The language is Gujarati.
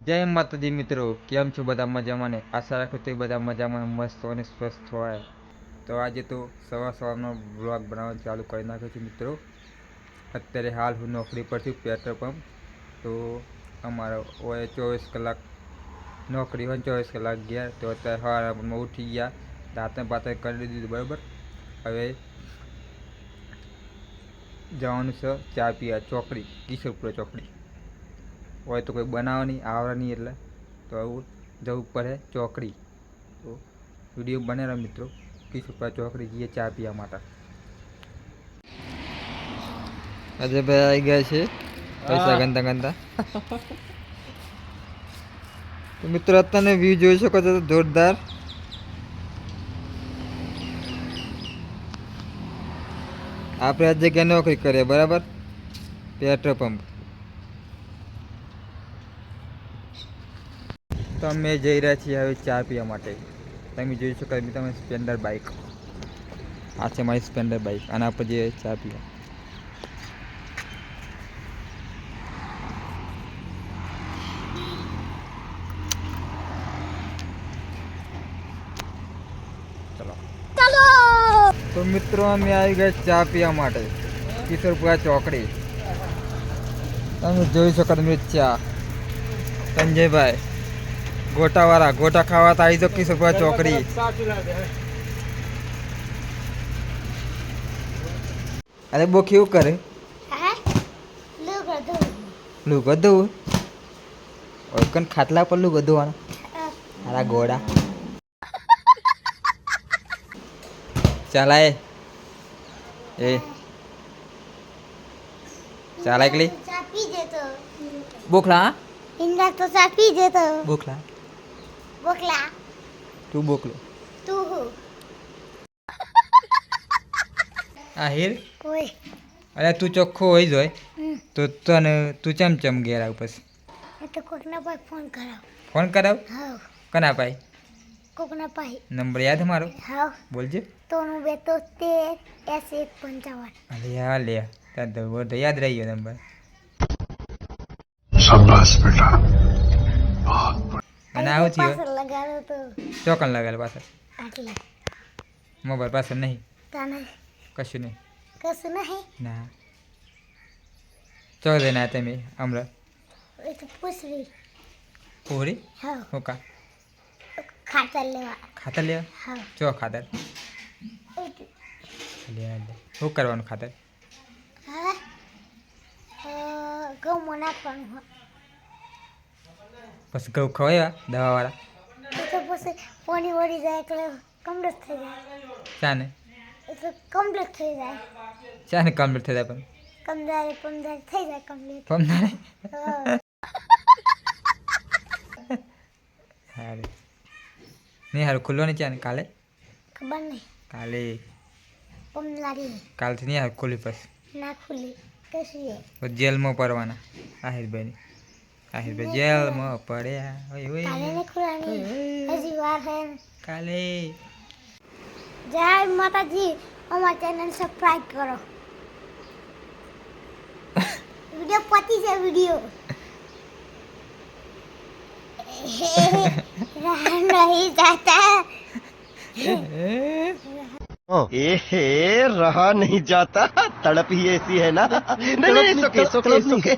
જય માતાજી મિત્રો, કેમ છો બધા મજામાં ને? આશા રાખું તો બધા મજામાં મસ્ત અને સ્વસ્થ હોય. તો આજે તો સવારનો બ્લોગ બનાવવાનું ચાલુ કરી નાખ્યો છું મિત્રો. અત્યારે હાલ હું નોકરી પર છું, પેટ્રોલ પંપ. તો અમારો હોય 24 કલાક નોકરી હોય, 24 કલાક ગયા. તો અત્યારે સવારમાં ઉઠી ગયા, દાંતને પાતળ કરી દીધું બરાબર. હવે જવાનું છે ચા પીવા ચોકડી, કિશોરપુરા ચોકડી હોય. તો કોઈ બનાવવાની આવડે નહીં એટલે તો આવું જવું પડે ચોકડી. તો વિડીયો બનેલા મિત્રો, કિશોરપુરા ચોકડી જઈએ ચા પીવા માટે. અજયભાઈ આવી ગયા છે પૈસા ગંદા ગંદા. તો મિત્રો અત્યારે વ્યૂ જોઈ શકો છો જોરદાર. આપણે આ જગ્યાએ નોકરી કરીએ બરાબર, પેટ્રોલ પંપ. તો અમે જઈ રહ્યા છીએ હવે ચા પીવા માટે. તમે જોઈ શકો તમે સ્પ્લેન્ડર બાઇક, આ છે મારી સ્પ્લેન્ડર બાઇક, આના પર જઈએ ચા પીવા. ચલો તો મિત્રો અમે આવી ગયા ચા પીવા માટે કિશોરપુરા ચોકડી. તમે જોઈ શકો તમે ચા. સંજયભાઈ ગોટાવાળા, ગોટા ખાવા તો આવી તો કિશોરપુરા ચોકડી. અરે બો કેવું કરે લું ગધું ઓકન ખાટલા પર લું ગધું આરા ગોડા ચાલાય એ ચાલા એકલી બોખલા इंदा तो साफी देतो બોખલા बोकला તું બોકલો तू हो આહિર. ओए અરે તું ચોખ્ખો હોય જ હોય તો તને તું ચમ ઘેર આવ પછી ये तो कोकना पर फोन करो ફોન કરાવ. हाँ કના પાઈ कोकना पाई નંબર યાદ છે મારો? हाँ બોલજે. तो नु बेतो 13 ऐसे 55 અરે યાર લે તાર તો યાદ રહી ગયો નંબર. शाबाश बेटा અને આવું થયું पास लगारो तो ચોકન લગાડ પાછળ आटले મોબાઈલ પાછળ નહીં, ताने કશું નહીં. कस नहीं ના ચોક દઈને તમે હમણાં ये तो पूछ रही પૂરી हाँ હું કા खाता लेवा ખાતર લેવા? हाँ ચો ખાતર લે શું કરવાનું ખાતર? हाँ गौ मना पण हो પછી ઘઉં ખવાયા દવાવાળા तो बस पानी वड़ी जाए એટલે કમ્પ્લીટ થઈ જાય ચાને એટલે કમ્પ્લીટ થઈ જાય ચાને કમ્પ્લીટ થઈ જાય પણ કમદારે પમદારે થઈ જાય કમ્પ્લીટ પમનારે હા સારું નહીં સારું ખુલ્લો નહીં ચાને કાલે ખબર નહીં કાલે પમલારી કાલથી નહીં સારું ખુલ્લી પછી ના ખુલી કશી તો જેલમાં પડવાના. આહિરભાઈ આહિરભાઈ જેલમાં પડ્યા હોય કાલે હોય ને ખુલાની હજી વાર હે કાલે. જય માતાજી અમારા ચેનલ સબસ્ક્રાઇબ કરો वीडियो पति से वीडियो रहा नहीं जाता ए रहा नहीं जाता तड़प ही ऐसी है ना नहीं नहीं सुके सुके सुके